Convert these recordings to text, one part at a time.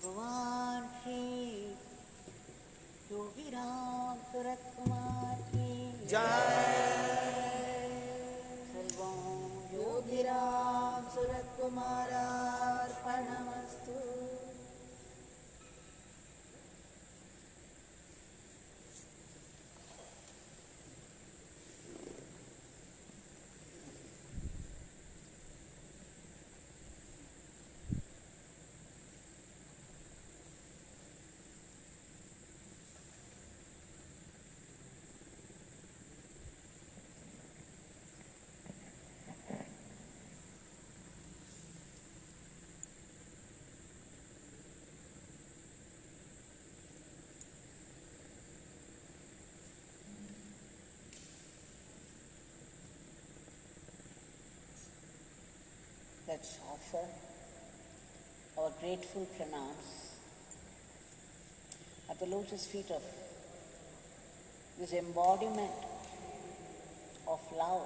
Bhagwan Yogi Ramsuratkumar ki Jai. Sarvam Yogi Ramsuratkumar Arpanamastu. Let's offer our grateful pranams at the lotus feet of this embodiment of love,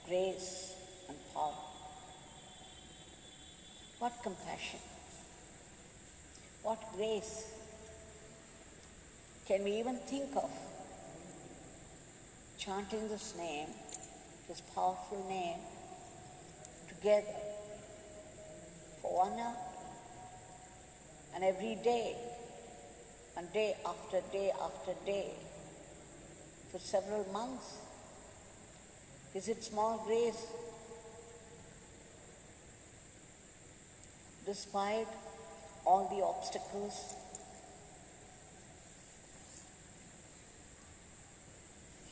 grace and power. What compassion, what grace can we even think of chanting this name, this powerful name, together for 1 hour and every day and day after day after day for several months? Is it small grace? Despite all the obstacles,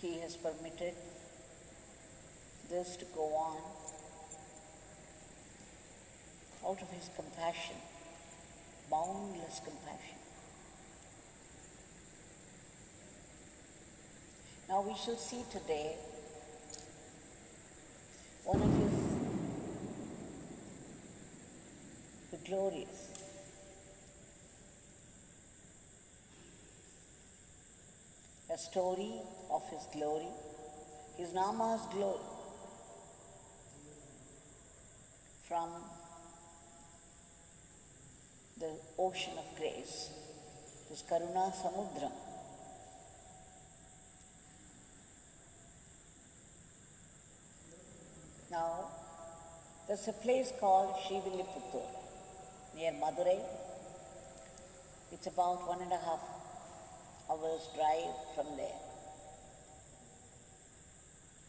He has permitted this to go on out of His compassion, boundless compassion. Now we shall see today one of the glories, a story of His glory, His Nama's glory, from the ocean of grace, this Karuna Samudram. Now, there's a place called Srivilliputturu near Madurai. It's about 1.5 hours drive from there.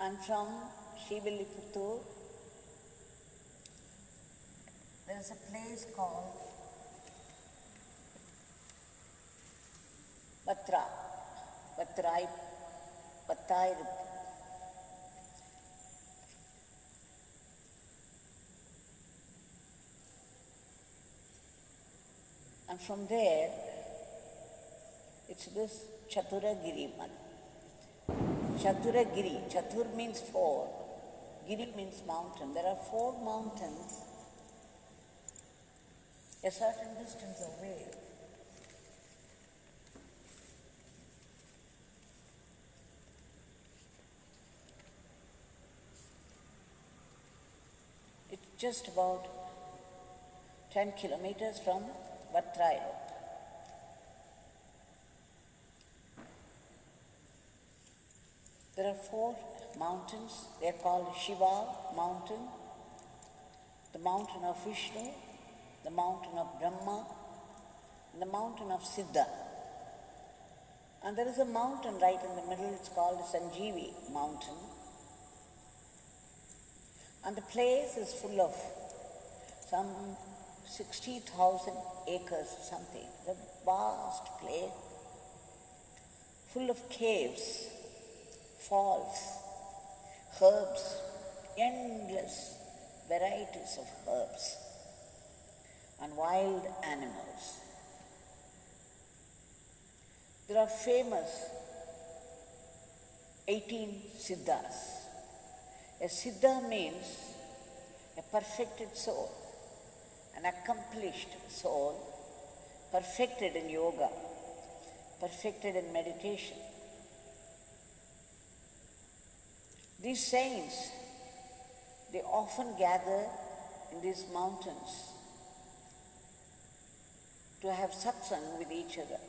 And from Srivilliputturu, there's a place called Vattai. And from there, it's this Chaturagiri. Chaturagiri, Chatur means 4, Giri means mountain. There are 4 mountains a certain distance away. It's just about 10 kilometers from Vattai. There are 4 mountains. They are called Shiva mountain, the mountain of Vishnu, the mountain of Brahma, and the mountain of Siddha. And there is a mountain right in the middle, it's called Sanjeevi mountain. And the place is full of some 60,000 acres or something. It's a vast place, full of caves, falls, herbs, endless varieties of herbs, and wild animals. There are famous 18 Siddhas. A Siddha means a perfected soul, an accomplished soul, perfected in yoga, perfected in meditation. These saints, they often gather in these mountains to have satsang with each other.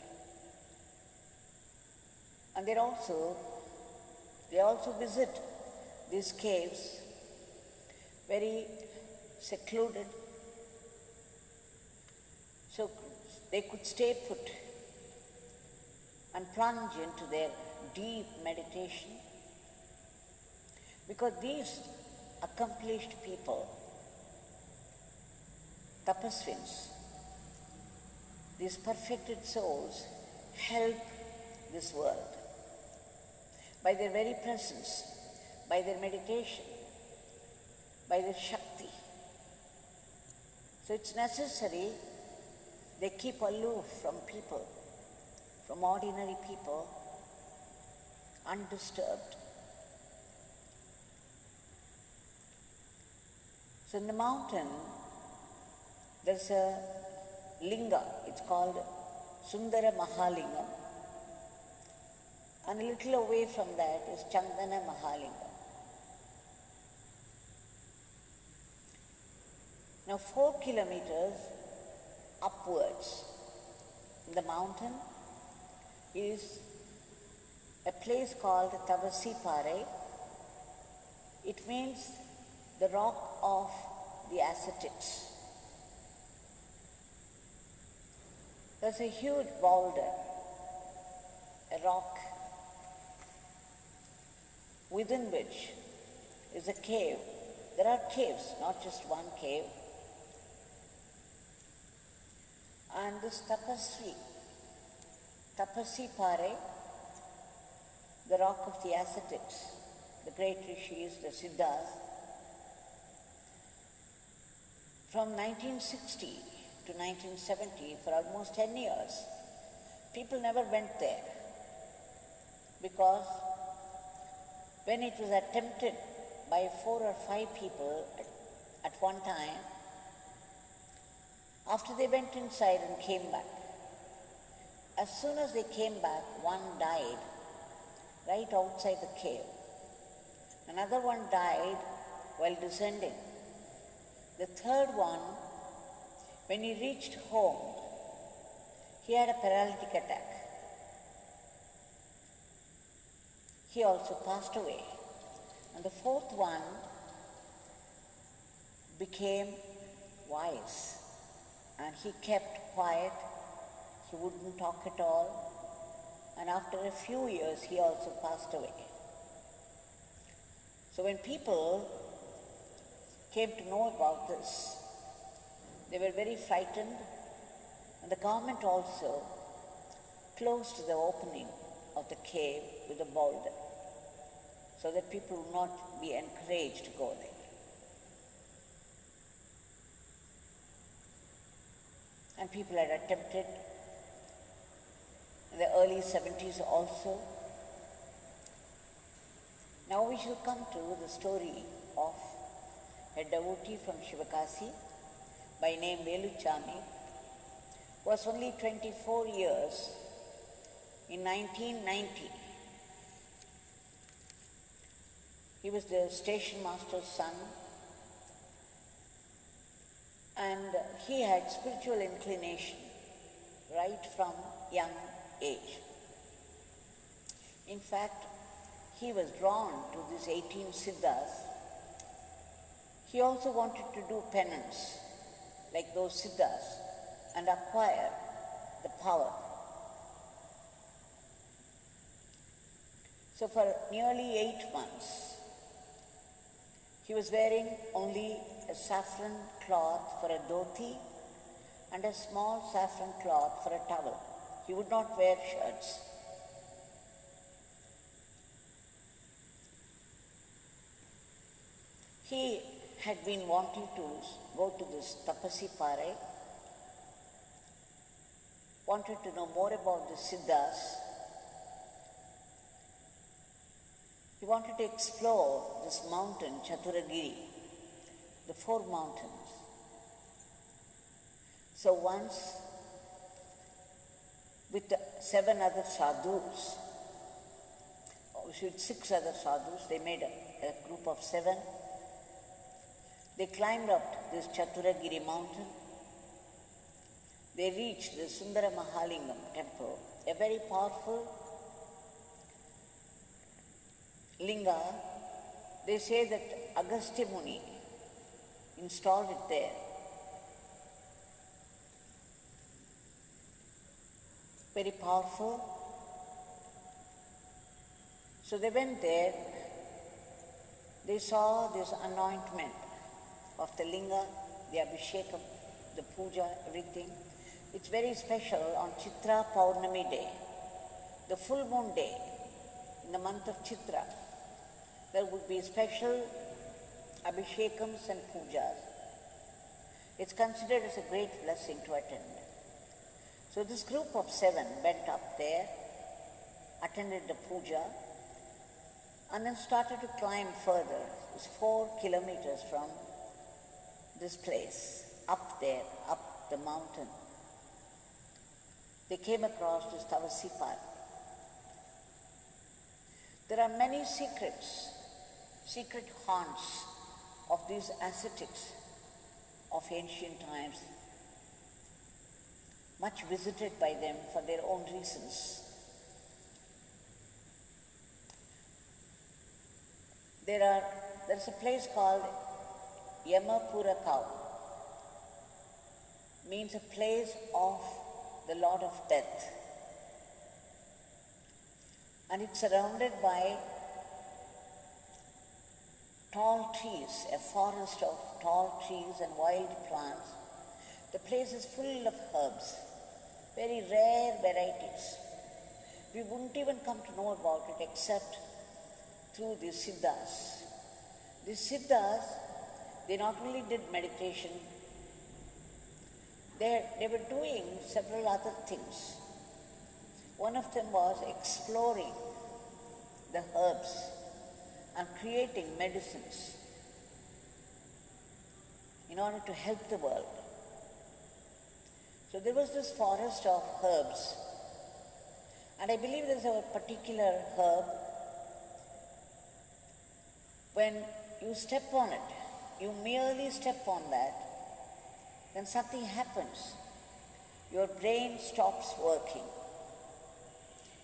And they also visit these caves, very secluded, so they could stay put and plunge into their deep meditation. Because these accomplished people, tapasvins, these perfected souls, help this world by their very presence, by their meditation, by their Shakti. So it's necessary they keep aloof from people, from ordinary people, undisturbed. So in the mountain, there's a linga, it's called Sundara Mahalingam. And a little away from that is Chandana Mahalingam. Now 4 kilometers upwards in the mountain is a place called Tavasipare. It means the rock of the ascetics. There's a huge boulder, a rock, within which is a cave. There are caves, not just one cave. And this Tapasipare, the rock of the ascetics, the great rishis, the siddhas, from 1960 to 1970, for almost 10 years, people never went there, because when it was attempted by 4 or 5 people at one time, after they went inside and came back, as soon as they came back, one died right outside the cave. Another one died while descending. The third one, when he reached home, he had a paralytic attack. He also passed away. And the fourth one became wise. And he kept quiet, he wouldn't talk at all, and after a few years he also passed away. So when people came to know about this, they were very frightened, and the government also closed the opening of the cave with a boulder, so that people would not be encouraged to go there. And people had attempted in the early 70s also. Now we shall come to the story of a devotee from Shivakasi by name Veluchami, who was only 24 years in 1990. He was the station master's son, and he had spiritual inclination right from young age. In fact, he was drawn to these 18 siddhas. He also wanted to do penance like those siddhas and acquire the power. So for nearly 8 months, he was wearing only a saffron cloth for a dhoti and a small saffron cloth for a towel. He would not wear shirts. He had been wanting to go to this Tapasipare, wanted to know more about the siddhas. He wanted to explore this mountain, Chaturagiri, the 4 mountains. So once, with the 7 other sadhus, with 6 other sadhus, they made a group of 7. They climbed up this Chaturagiri mountain. they reached the Sundara Mahalingam temple, a very powerful linga. They say that Agastya Muni installed it there. Very powerful. So they went there, they saw this anointment of the linga, the abhishekam, the puja, everything. It's very special on Chitra Paurnami day, the full moon day, in the month of Chitra. There would be special abhishekams and pujas. It's considered as a great blessing to attend. So this group of 7 went up there, attended the puja, and then started to climb further. It's 4 kilometers from this place, up there, up the mountain. They came across this Tavasipar. There are many secrets, secret haunts of these ascetics of ancient times, much visited by them for their own reasons. There's a place called Yamapurakau, means a place of the Lord of Death. And it's surrounded by tall trees, a forest of tall trees and wild plants. The place is full of herbs, very rare varieties. We wouldn't even come to know about it except through the Siddhas. The Siddhas, they not only did meditation, they were doing several other things. One of them was exploring the herbs and creating medicines in order to help the world. So there was this forest of herbs, and I believe there's a particular herb. When you step on it, you merely step on that, then something happens. Your brain stops working.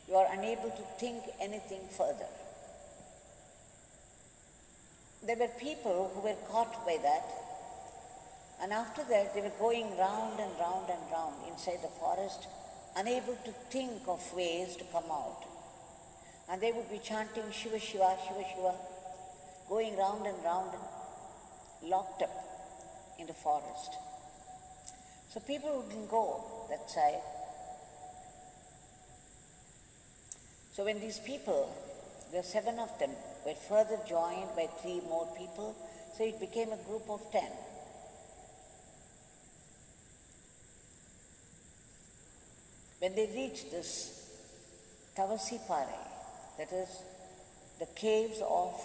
You are unable to think anything further. There were people who were caught by that, and after that they were going round and round and round inside the forest, unable to think of ways to come out. And they would be chanting Shiva Shiva, Shiva Shiva, going round and round, locked up in the forest. So people wouldn't go that side. So when these people, there were 7 of them, were further joined by 3 more people, so it became a group of 10. When they reached this Tavasipare, that is the caves of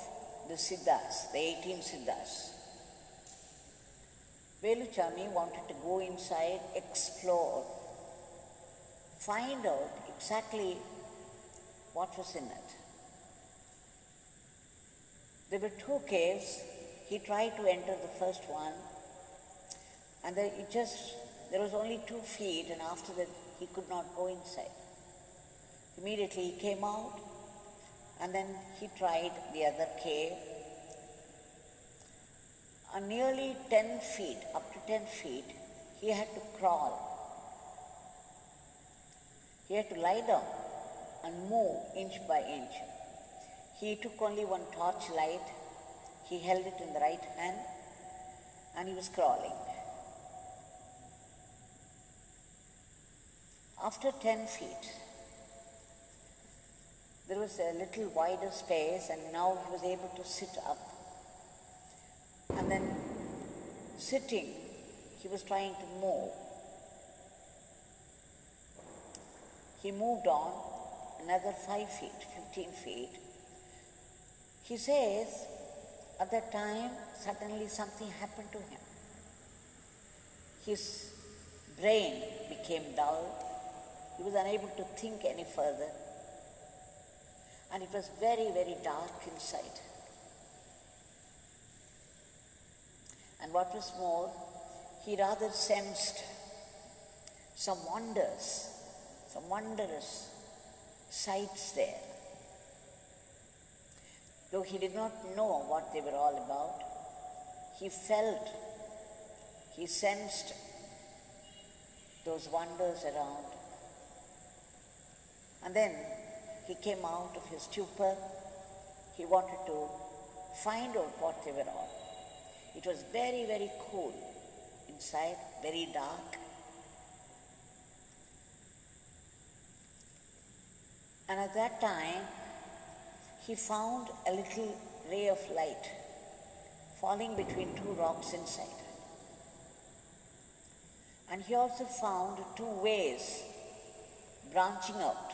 the Siddhas, the 18 Siddhas, Veluchami wanted to go inside, explore, find out exactly what was in it. There were 2 caves. He tried to enter the first one, and there was only 2 feet, and after that he could not go inside. Immediately he came out, and then he tried the other cave. And nearly 10 feet, up to 10 feet, he had to crawl. He had to lie down and move inch by inch. He took only one torchlight, he held it in the right hand, and he was crawling. After 10 feet, there was a little wider space, and now he was able to sit up. And then sitting, he was trying to move. He moved on another 5 feet, 15 feet. He says, at that time, suddenly something happened to him. His brain became dull. He was unable to think any further. And it was very, very dark inside. And what was more, he rather sensed some wonders, some wondrous sights there. Though he did not know what they were all about, he felt, he sensed those wonders around. And then he came out of his stupor. He wanted to find out what they were all. It was very, very cool inside, very dark. And at that time, he found a little ray of light falling between two rocks inside. And he also found two ways branching out.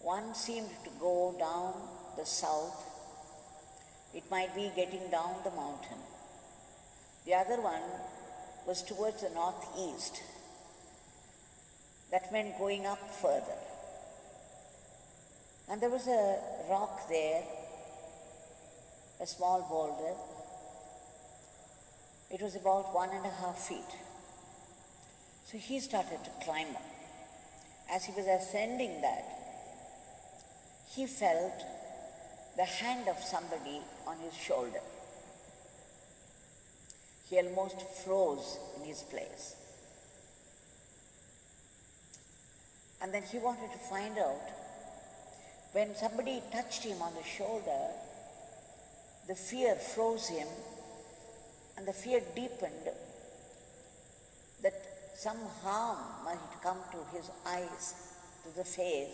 One seemed to go down the south. It might be getting down the mountain. The other one was towards the northeast. That meant going up further. And there was a rock there, a small boulder. It was about 1.5 feet. So he started to climb up. As he was ascending that, he felt the hand of somebody on his shoulder. He almost froze in his place. And then he wanted to find out, when somebody touched him on the shoulder, the fear froze him, and the fear deepened that some harm might come to his eyes, to the face.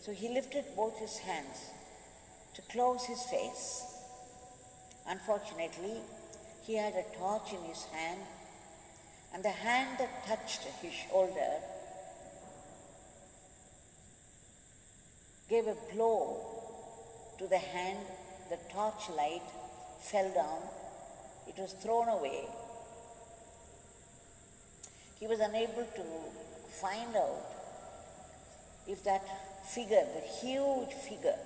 So he lifted both his hands to close his face. Unfortunately, he had a torch in his hand, and the hand that touched his shoulder gave a blow to the hand. The torchlight fell down. It was thrown away. He was unable to find out if that figure, the huge figure,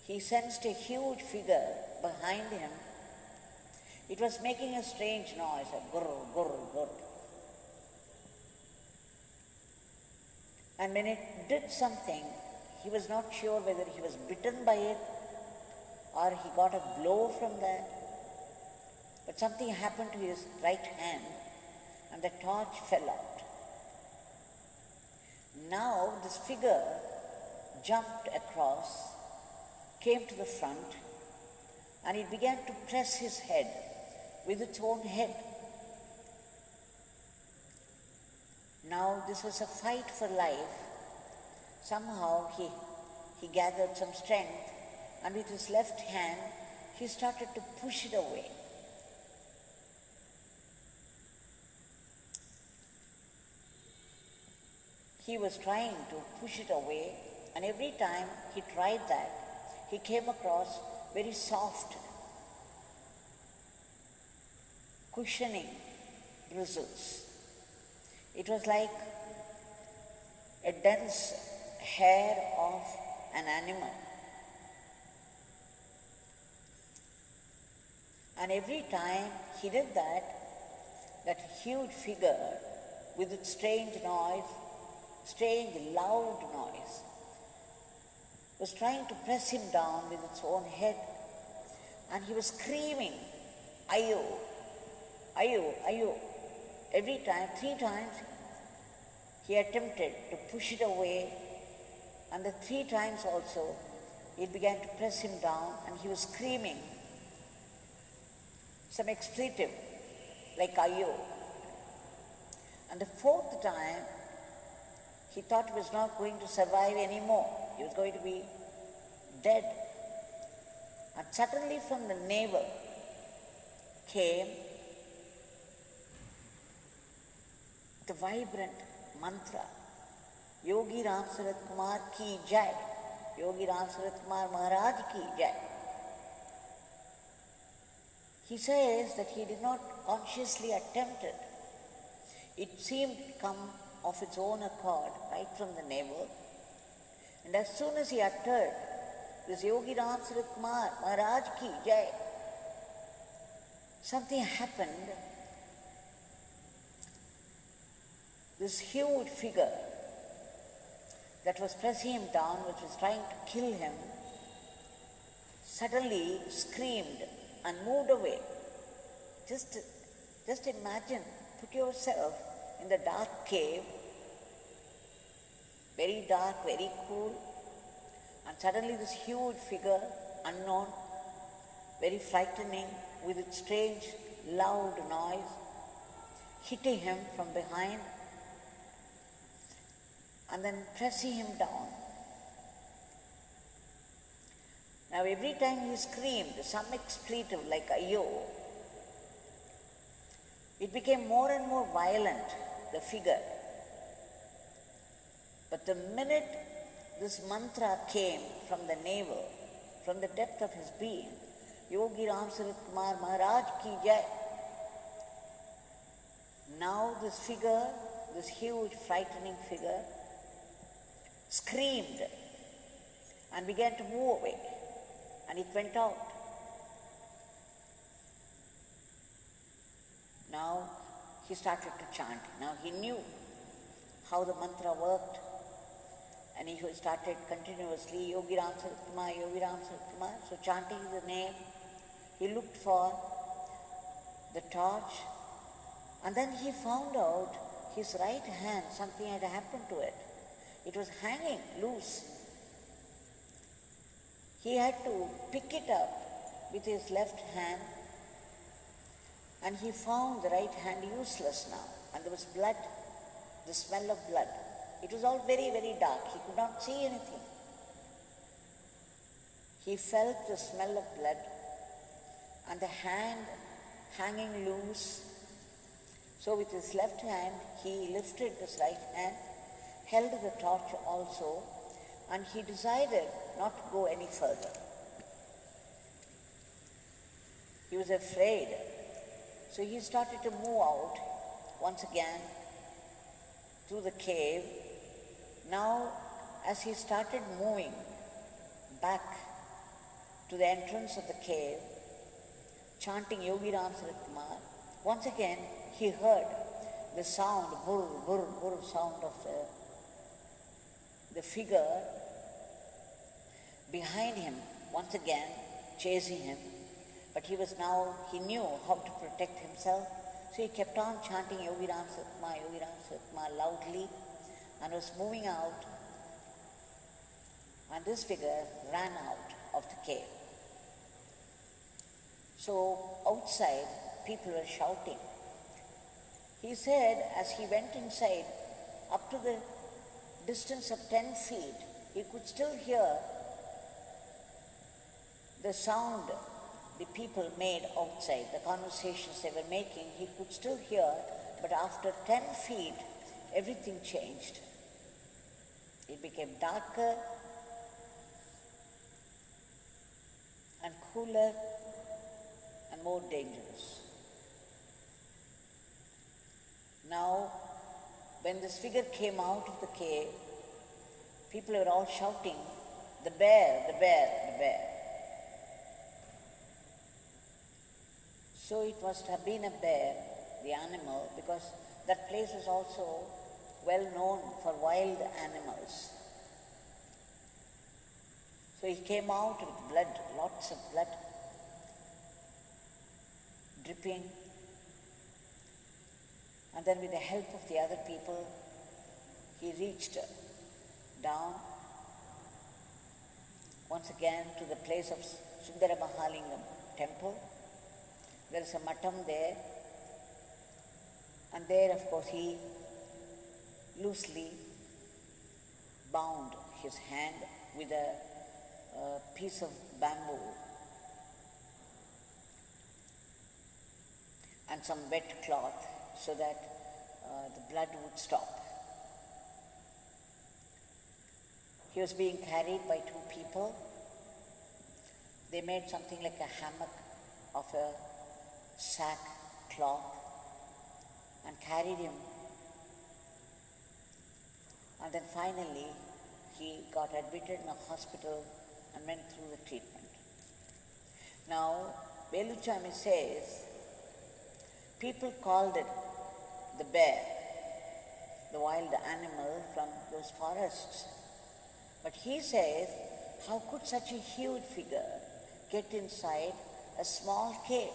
he sensed a huge figure behind him. It was making a strange noise, a gurr, gurr, gurr. And when it did something, he was not sure whether he was bitten by it or he got a blow from that. But something happened to his right hand and the torch fell out. Now this figure jumped across, came to the front, and it began to press his head with its own head. Now this was a fight for life. Somehow he gathered some strength, and with his left hand he started to push it away. He was trying to push it away, and every time he tried that, he came across very soft, cushioning bristles. It was like a dense hair of an animal. And every time he did that, that huge figure with its strange noise, strange loud noise, was trying to press him down with its own head. And he was screaming, "Ayo, ayo, ayo." Every time, 3 times, he attempted to push it away, and the 3 times also, it began to press him down, and he was screaming some expletive, like "ayo." And the 4th time, he thought he was not going to survive anymore. He was going to be dead. And suddenly from the navel came the vibrant mantra, "Yogi Ramsuratkumar ki jai, Yogi Ramsuratkumar Maharaj ki jai." He says that he did not consciously attempt it. It seemed to come of its own accord, right from the navel. And as soon as he uttered this "Yogi Ramsuratkumar Maharaj ki jai," something happened this huge figure that was pressing him down, which was trying to kill him, suddenly screamed and moved away. Just imagine, put yourself in the dark cave, very dark, very cool, and suddenly this huge figure, unknown, very frightening, with its strange, loud noise, hitting him from behind and then pressing him down. Now every time he screamed some expletive like "Ayyo," it became more and more violent, the figure. But the minute this mantra came from the navel, from the depth of his being, Yogi Ramsuratkumar Maharaj ki jai, now this figure, this huge frightening figure, screamed and began to move away, and it went out. Now he started to chant. Now he knew how the mantra worked, and he started continuously, Yogi Ramsuratkumar, Yogi Ramsuratkumar. So chanting the name, he looked for the torch, and then he found out his right hand, something had happened to it. It was hanging loose. He had to pick it up with his left hand, and he found the right hand useless now, and there was blood, the smell of blood. It was all very, very dark. He could not see anything. He felt the smell of blood and the hand hanging loose. So with his left hand, he lifted his right hand, held the torch also, and he decided not to go any further. He was afraid. So he started to move out once again through the cave. Now, as he started moving back to the entrance of the cave, chanting Yogi Ramsuratkumar, once again he heard the sound, burr, burr, burr sound of the figure behind him, once again chasing him. But he knew how to protect himself, so he kept on chanting Yogi Ramsuratkumar loudly and was moving out, and this figure ran out of the cave. So outside, people were shouting. He said as he went inside, up to the distance of 10 feet, he could still hear the sound the people made outside, the conversations they were making. He could still hear, but after 10 feet, everything changed. It became darker and cooler and more dangerous. Now, when this figure came out of the cave, people were all shouting, "The bear, the bear, the bear." So it must have been a bear, the animal, because that place was also well known for wild animals. So he came out with blood, lots of blood, dripping. And then with the help of the other people, he reached down once again to the place of Sundara Mahalingam temple. There is a matam there, and there, of course, he loosely bound his hand with a piece of bamboo and some wet cloth so that the blood would stop. He was being carried by two people. They made something like a hammock of a sack cloth and carried him. And then finally, he got admitted in a hospital and went through the treatment. Now, Veluchami says, people called it the bear, the wild animal from those forests. But he says, how could such a huge figure get inside a small cave?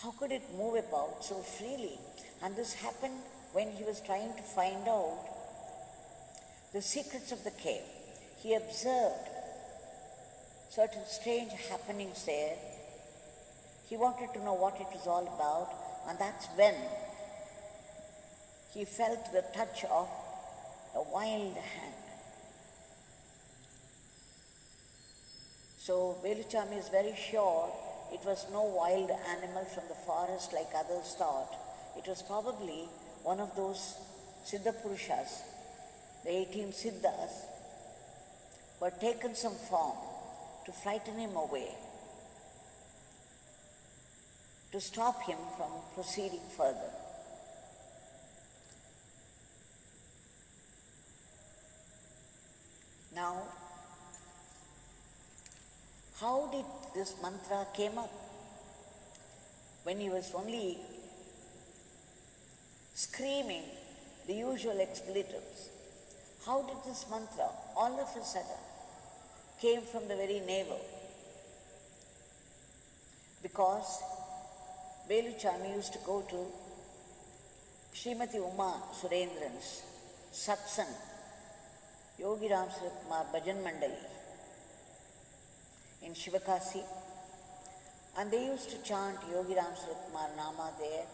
How could it move about so freely? And this happened when he was trying to find out the secrets of the cave. He observed certain strange happenings there. He wanted to know what it was all about, and that's when he felt the touch of a wild hand. So Veluchami is very sure it was no wild animal from the forest like others thought. It was probably one of those Siddha Purushas, the 18 Siddhas, who had taken some form to frighten him away, to stop him from proceeding further. Now, how did this mantra came up? When he was only screaming the usual expletives, how did this mantra all of a sudden came from the very navel? Because Veluchami used to go to Srimati Uma Surendran's satsang, Yogi Ramsuratkumar Bhajan Mandali in Shivakasi, and they used to chant Yogi Ramsuratkumar Nama there,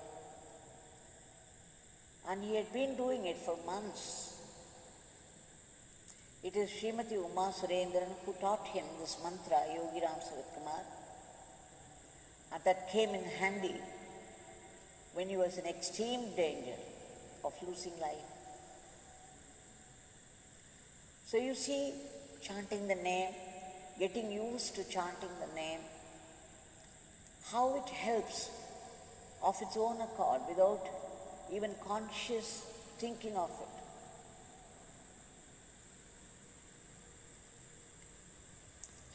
and he had been doing it for months. It is Srimati Uma Surendran who taught him this mantra, Yogi Ramsuratkumar, and that came in handy when he was in extreme danger of losing life. So you see, chanting the name, getting used to chanting the name, how it helps of its own accord without even conscious thinking of it.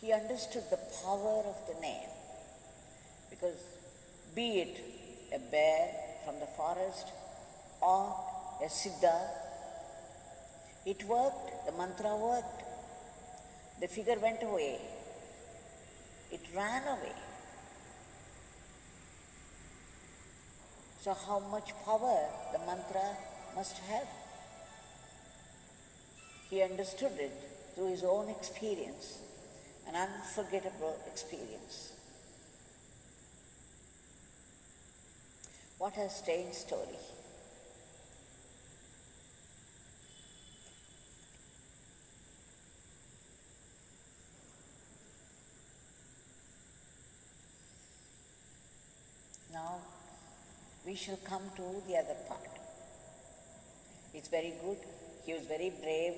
He understood the power of the name, because be it a bear from the forest or a Siddha, it worked, the mantra worked. The figure went away. It ran away. So how much power the mantra must have? He understood it through his own experience, an unforgettable experience. What a strange story. Now, we shall come to the other part. It's very good. He was very brave.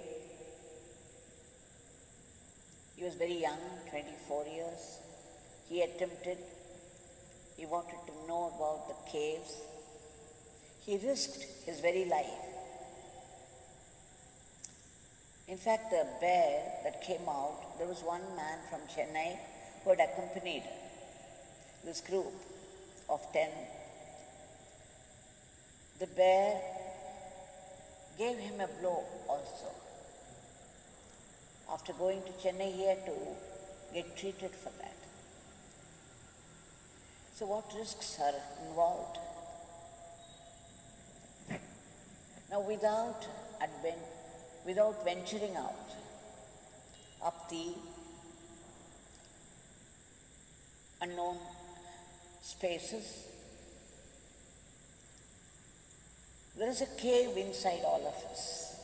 He was very young, 24 years. He attempted. He wanted to know about the caves. He risked his very life. In fact, the bear that came out, there was one man from Chennai who had accompanied this group of 10. The bear gave him a blow also. After going to Chennai, he had to get treated for that. So what risks are involved? Now without venturing out up the unknown spaces, there is a cave inside all of us,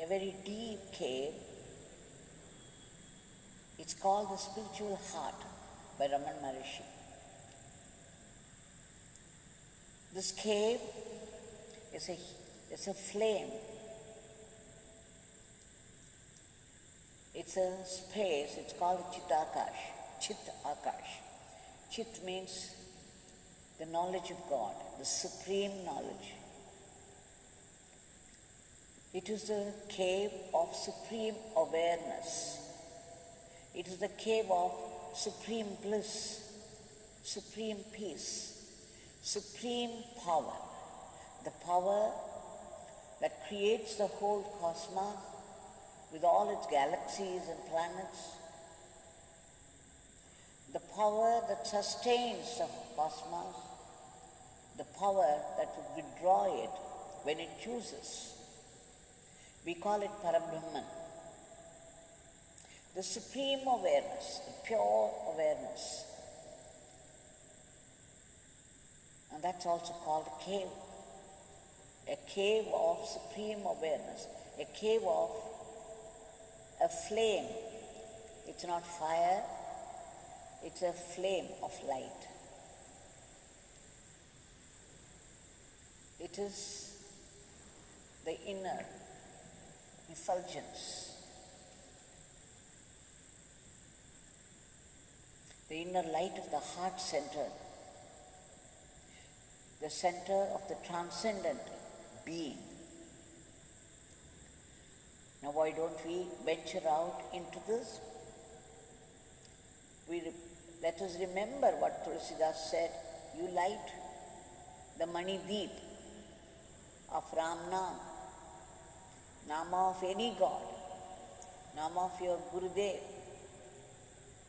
a very deep cave. It's called the spiritual heart by Raman Maharishi. This cave is a flame. It's a space, it's called Chit Akash. Chit means the knowledge of God, the supreme knowledge. It is the cave of supreme awareness. It is the cave of supreme bliss, supreme peace. supreme power, the power that creates the whole cosmos with all its galaxies and planets, the power that sustains the cosmos, the power that would withdraw it when it chooses. We call it Parabrahman. The supreme awareness, the pure awareness. And that's also called a cave of supreme awareness, a cave of a flame. It's not fire, it's a flame of light. It is the inner effulgence, the inner light of the heart center, the center of the transcendent being. Now why don't we venture out into this? Let us remember what Tulsidas said, you light the Mani Deep of Ram Nam, Nama of any God, Nama of your Gurudev.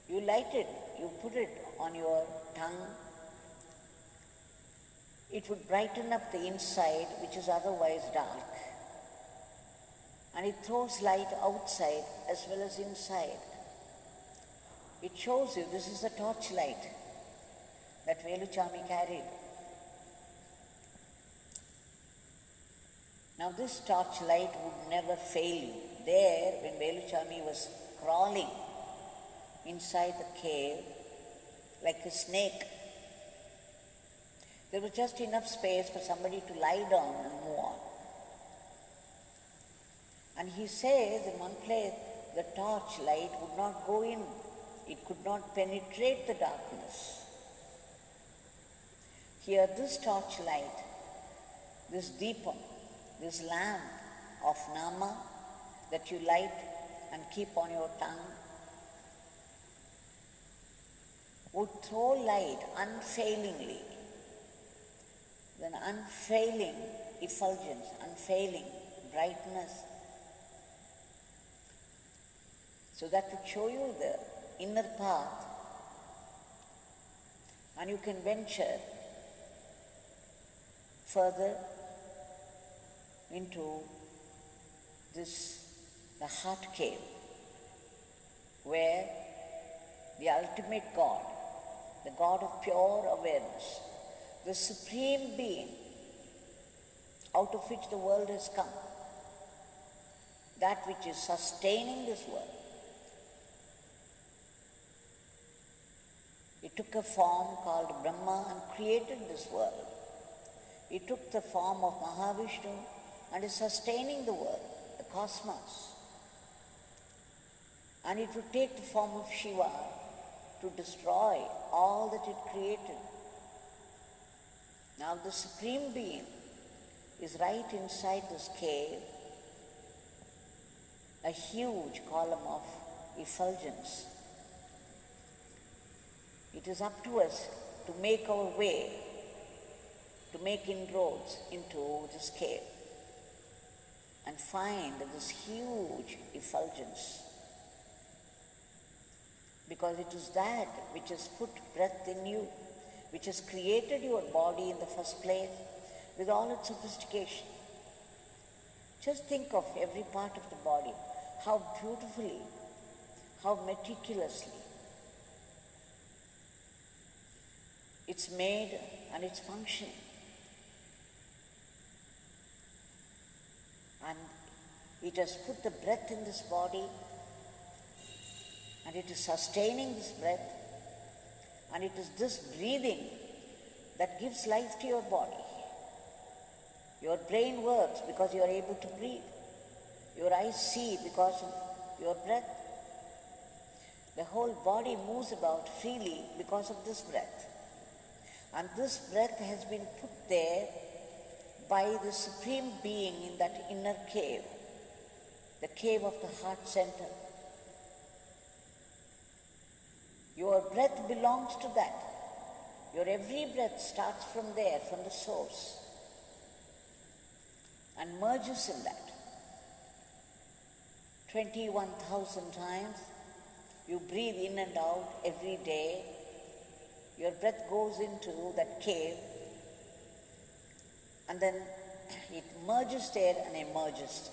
You light it, you put it on your tongue. It would brighten up the inside, which is otherwise dark. And it throws light outside as well as inside. It shows you this is the torchlight that Veluchami carried. Now this torchlight would never fail you. There, when Veluchami was crawling inside the cave like a snake, there was just enough space for somebody to lie down and move on. And he says in one place, the torchlight would not go in. It could not penetrate the darkness. Here, this torchlight, this deepam, this lamp of Nama that you light and keep on your tongue, would throw light unfailingly, an unfailing effulgence, unfailing brightness. So that would show you the inner path, and you can venture further into the heart cave, where the ultimate God, the God of pure awareness, the supreme being out of which the world has come, that which is sustaining this world. It took a form called Brahma and created this world. It took the form of Mahavishnu and is sustaining the world, the cosmos. And it would take the form of Shiva to destroy all that it created. Now the Supreme Being is right inside this cave, a huge column of effulgence. It is up to us to make our way, to make inroads into this cave and find this huge effulgence. Because it is that which has put breath in you, which has created your body in the first place with all its sophistication. Just think of every part of the body, how beautifully, how meticulously it's made and it's functioning. And it has put the breath in this body, and it is sustaining this breath, and it is this breathing that gives life to your body. Your brain works because you are able to breathe. Your eyes see because of your breath. The whole body moves about freely because of this breath. And this breath has been put there by the Supreme Being in that inner cave, the cave of the heart center. Your breath belongs to that. Your every breath starts from there, from the source, and merges in that. 21,000 times you breathe in and out every day. Your breath goes into that cave and then it merges there and emerges.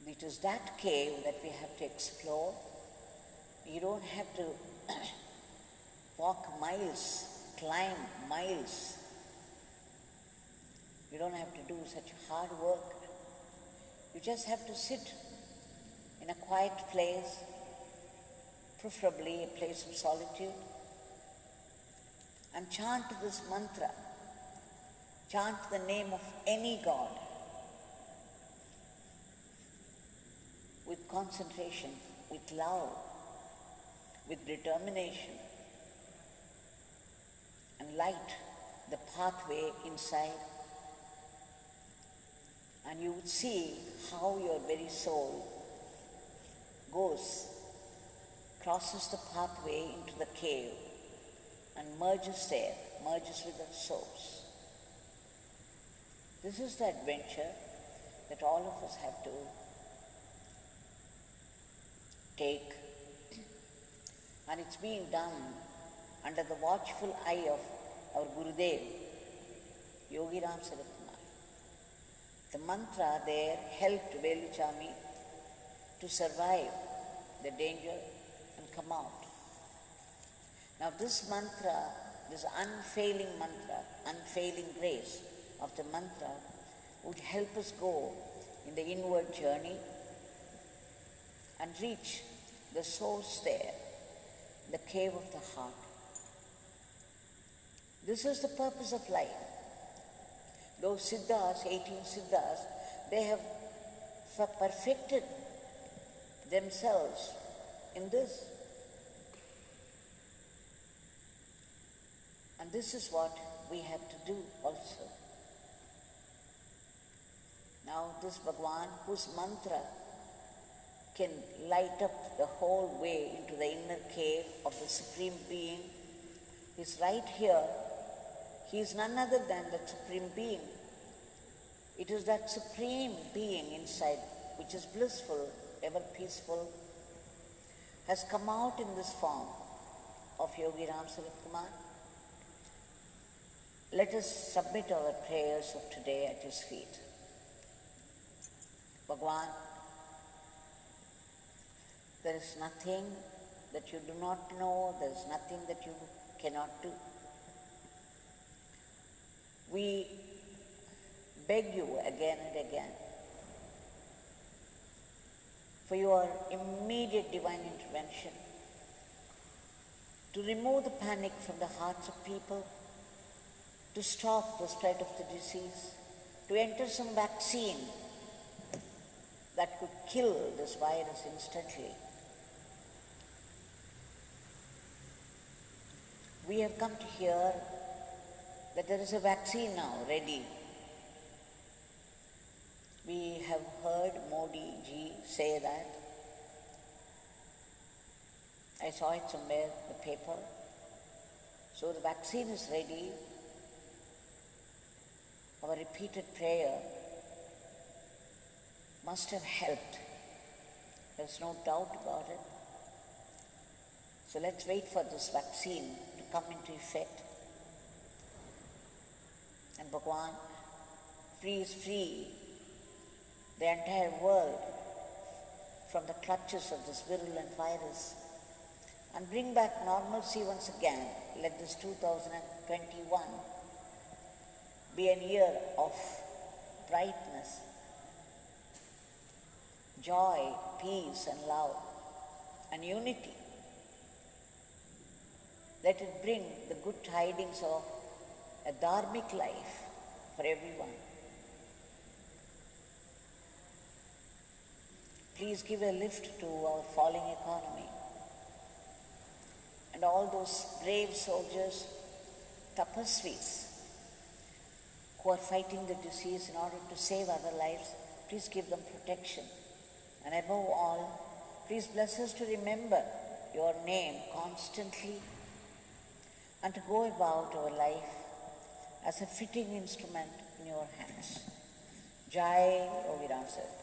It is that cave that we have to explore. You don't have to walk miles, climb miles. You don't have to do such hard work. You just have to sit in a quiet place, preferably a place of solitude, and chant this mantra. Chant the name of any God with concentration, with love, with determination, and light the pathway inside. And you would see how your very soul crosses the pathway into the cave and merges there, merges with the source. This is the adventure that all of us have to take. And it's being done under the watchful eye of our Gurudev, Yogi Ramsuratkumar. The mantra there helped Veluchami to survive the danger and come out. Now this mantra, this unfailing mantra, unfailing grace of the mantra would help us go in the inward journey and reach the source there, the cave of the heart. This is the purpose of life. Those siddhas, 18 siddhas, they have perfected themselves in this. And this is what we have to do also. Now this Bhagwan, whose mantra can light up the whole way into the inner cave of the Supreme Being, is right here. He is none other than the Supreme Being. It is that Supreme Being inside, which is blissful, ever peaceful, has come out in this form of Yogi Ramsuratkumar. Let us submit our prayers of today at his feet. Bhagwan, there is nothing that you do not know, there is nothing that you cannot do. We beg you again and again for your immediate divine intervention to remove the panic from the hearts of people, to stop the spread of the disease, to enter some vaccine that could kill this virus instantly. We have come to hear that there is a vaccine now ready. We have heard Modi ji say that. I saw it somewhere in the paper. So the vaccine is ready. Our repeated prayer must have helped. There's no doubt about it. So let's wait for this vaccine to come into effect. And Bhagwan, free the entire world from the clutches of this virulent virus and bring back normalcy once again. Let this 2021 be a year of brightness, joy, peace and love and unity. Let it bring the good tidings of a dharmic life for everyone. Please give a lift to our falling economy. And all those brave soldiers, tapasvis, who are fighting the disease in order to save other lives, please give them protection. And above all, please bless us to remember your name constantly and to go about our life as a fitting instrument in your hands. Jai Yogi Ramsuratkumar.